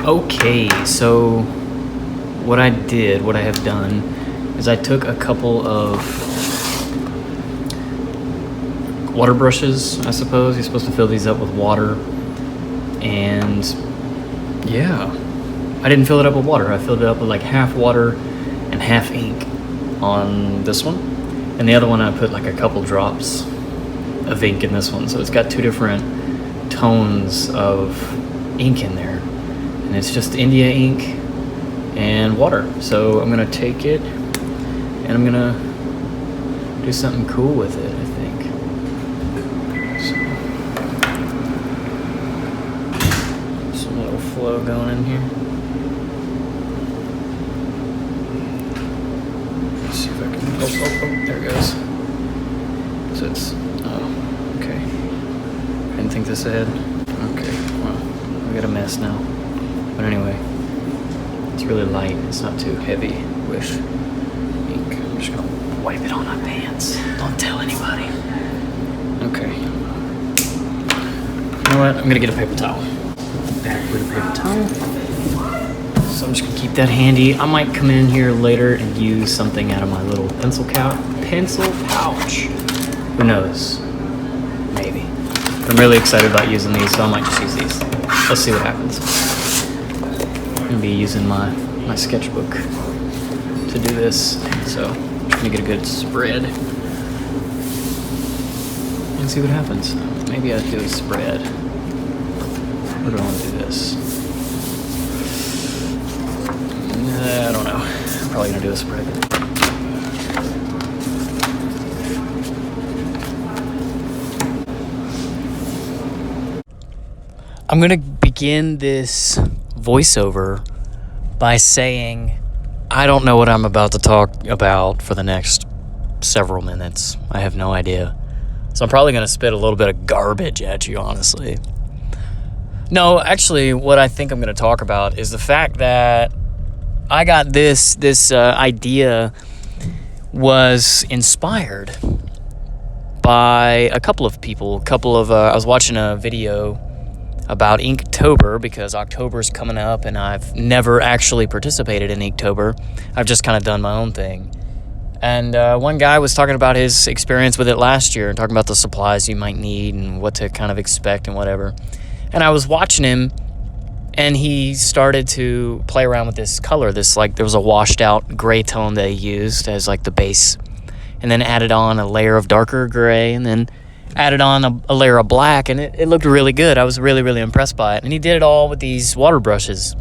Okay, so what I have done, is I took a couple of water brushes, I suppose. You're supposed to fill these up with water. And yeah, I didn't fill it up with water. I filled it up with like half water and half ink on this one. And the other one, I put like a couple drops of ink in this one. So it's got two different tones of ink in there. And it's just India ink and water. So I'm gonna take it and I'm gonna do something cool with it, I think. So, some little flow going in here. Let's see if I can, oh, there it goes. So it's, oh, okay. I didn't think this ahead. Okay, well, we got a mess now. But anyway, it's really light. It's not too heavy with ink. I'm just gonna wipe it on my pants. Don't tell anybody. Okay. You know what? I'm gonna get a paper towel. Back with a paper towel. So I'm just gonna keep that handy. I might come in here later and use something out of my little pencil pouch. Who knows? Maybe. I'm really excited about using these, so I might just use these. Let's see what happens. I'm gonna be using my sketchbook to do this, so I'm just gonna get a good spread and see what happens. Maybe I'll do a spread. Or do I want to do this? I don't know. I'm probably gonna do a spread. I'm gonna begin this voiceover by saying I don't know what I'm about to talk about for the next several minutes. I have no idea. So I'm probably going to spit a little bit of garbage at you, honestly. No, actually, what I think I'm going to talk about is the fact that I got this idea was inspired by a couple of people. I was watching a video about Inktober, because October's coming up and I've never actually participated in Inktober. I've just kind of done my own thing. And one guy was talking about his experience with it last year and talking about the supplies you might need and what to kind of expect and whatever. And I was watching him and he started to play around with this color. There was a washed out gray tone that he used as like the base, and then added on a layer of darker gray, and then added on a layer of black, and it looked really good. I was really, really impressed by it. And he did it all with these water brushes.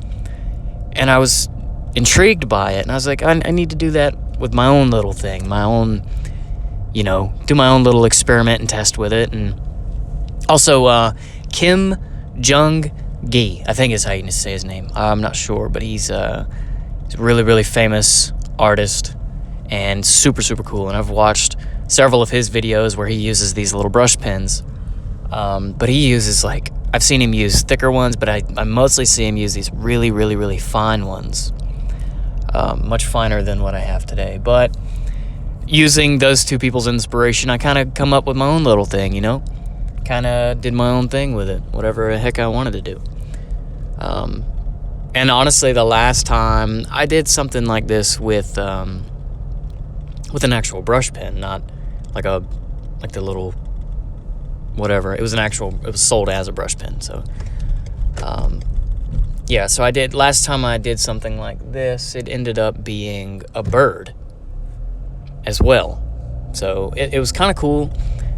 And I was intrigued by it. And I was like, I need to do that with my own little thing, my own, do my own little experiment and test with it. And also, Kim Jung-gi, I think is how you say his name. I'm not sure, but he's a really, really famous artist and super, super cool. And I've watched several of his videos where he uses these little brush pens, but he uses I've seen him use thicker ones, but I mostly see him use these really, really, really fine ones, much finer than what I have today. But using those two people's inspiration, I kind of come up with my own little thing, kind of did my own thing with it, whatever the heck I wanted to do. And honestly, the last time I did something like this with an actual brush pen, not like the little whatever. It was sold as a brush pen. So so last time I did something like this, it ended up being a bird as well. So it was kind of cool.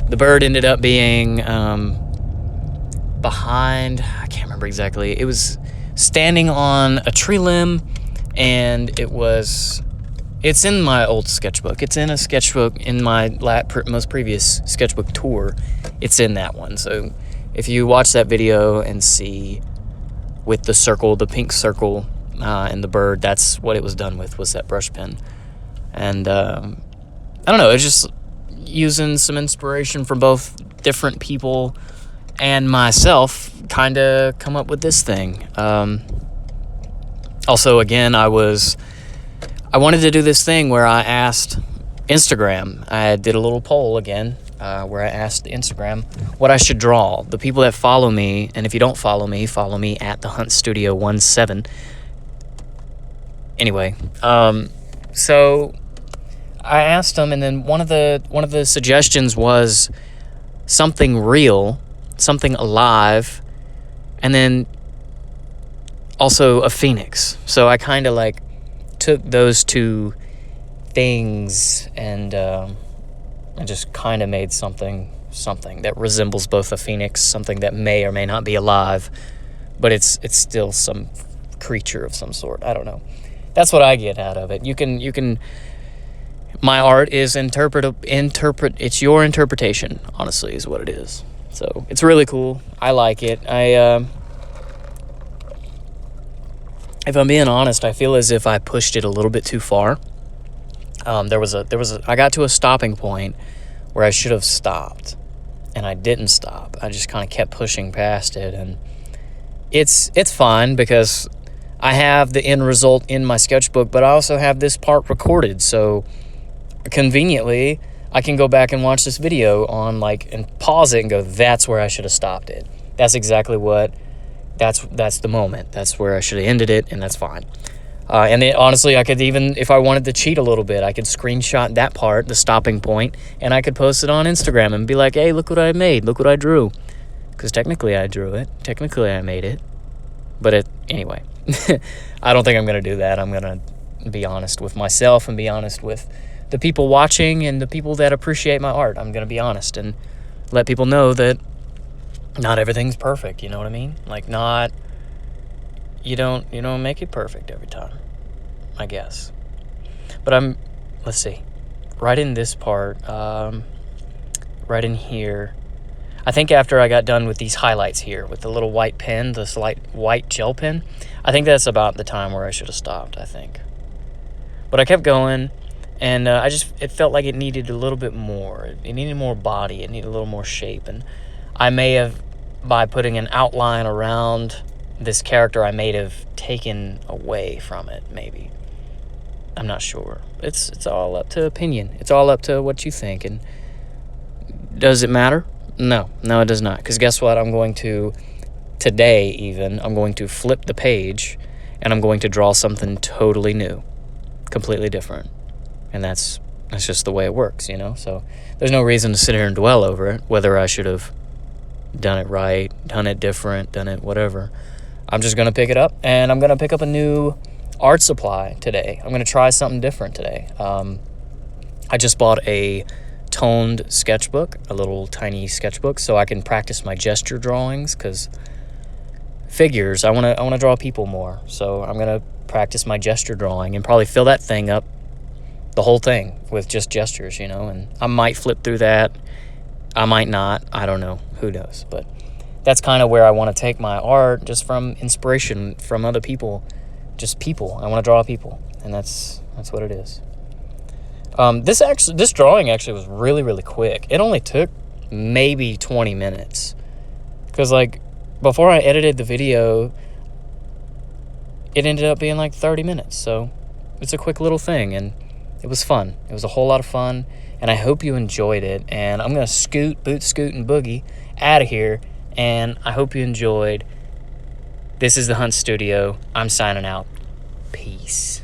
The bird ended up being behind, I can't remember exactly. It was standing on a tree limb, and it's in my old sketchbook. It's in a sketchbook in my most previous sketchbook tour. It's in that one. So if you watch that video and see with the pink circle and the bird, that's what it was done with, was that brush pen. And I don't know, it's just using some inspiration from both different people and myself, kind of come up with this thing. Also, again, I wanted to do this thing where I asked Instagram. I did a little poll again. where I asked Instagram what I should draw. The people that follow me, and if you don't follow me at the Hunt Studio 17. Anyway, so I asked them, and then one of the suggestions was something real, something alive, and then also a phoenix. So I kind of like took those two things and I just kind of made something that resembles both a phoenix, something that may or may not be alive, but it's still some creature of some sort. I don't know. That's what I get out of it. You can. My art is it's your interpretation, honestly, is what it is. So it's really cool. I like it. If I'm being honest, I feel as if I pushed it a little bit too far. I got to a stopping point where I should have stopped, and I didn't stop. I just kind of kept pushing past it, and it's fine because I have the end result in my sketchbook, but I also have this part recorded, so conveniently I can go back and watch this video and pause it and go, that's where I should have stopped it. That's exactly what. That's the moment. That's where I should have ended it, and that's fine. Honestly, I could even, if I wanted to cheat a little bit, I could screenshot that part, the stopping point, and I could post it on Instagram and be like, hey, look what I made. Look what I drew. Because technically I drew it. Technically I made it. But anyway, I don't think I'm going to do that. I'm going to be honest with myself and be honest with the people watching and the people that appreciate my art. I'm going to be honest and let people know that not everything's perfect, you know what I mean? Like, you don't make it perfect every time, I guess. But let's see, right in this part, right in here, I think after I got done with these highlights here with the little white pen, this light white gel pen, I think that's about the time where I should have stopped, I think. But I kept going, and it felt like it needed a little bit more. It needed more body. It needed a little more shape, and I may have, by putting an outline around this character, I may have taken away from it, maybe. I'm not sure. It's all up to opinion. It's all up to what you think. And does it matter? No, it does not. Because guess what? I'm going to flip the page, and I'm going to draw something totally new, completely different. And that's just the way it works, you know? So there's no reason to sit here and dwell over it, whether I should have done it right, done it different, done it whatever. I'm just going to pick it up, and I'm going to pick up a new art supply today. I'm going to try something different today. I just bought a toned sketchbook, a little tiny sketchbook, so I can practice my gesture drawings, because figures, I want to draw people more. So I'm going to practice my gesture drawing and probably fill that thing up, the whole thing, with just gestures, you know, and I might flip through that. I might not. I don't know. Who knows? But that's kind of where I want to take my art, just from inspiration from other people, just people. I want to draw people, and that's what it is. This drawing actually was really, really quick. It only took maybe 20 minutes, because before I edited the video, it ended up being 30 minutes. So it's a quick little thing, and it was fun. It was a whole lot of fun, and I hope you enjoyed it. And I'm going to boot, scoot, and boogie out of here, and I hope you enjoyed. This is the Hunt Studio. I'm signing out. Peace.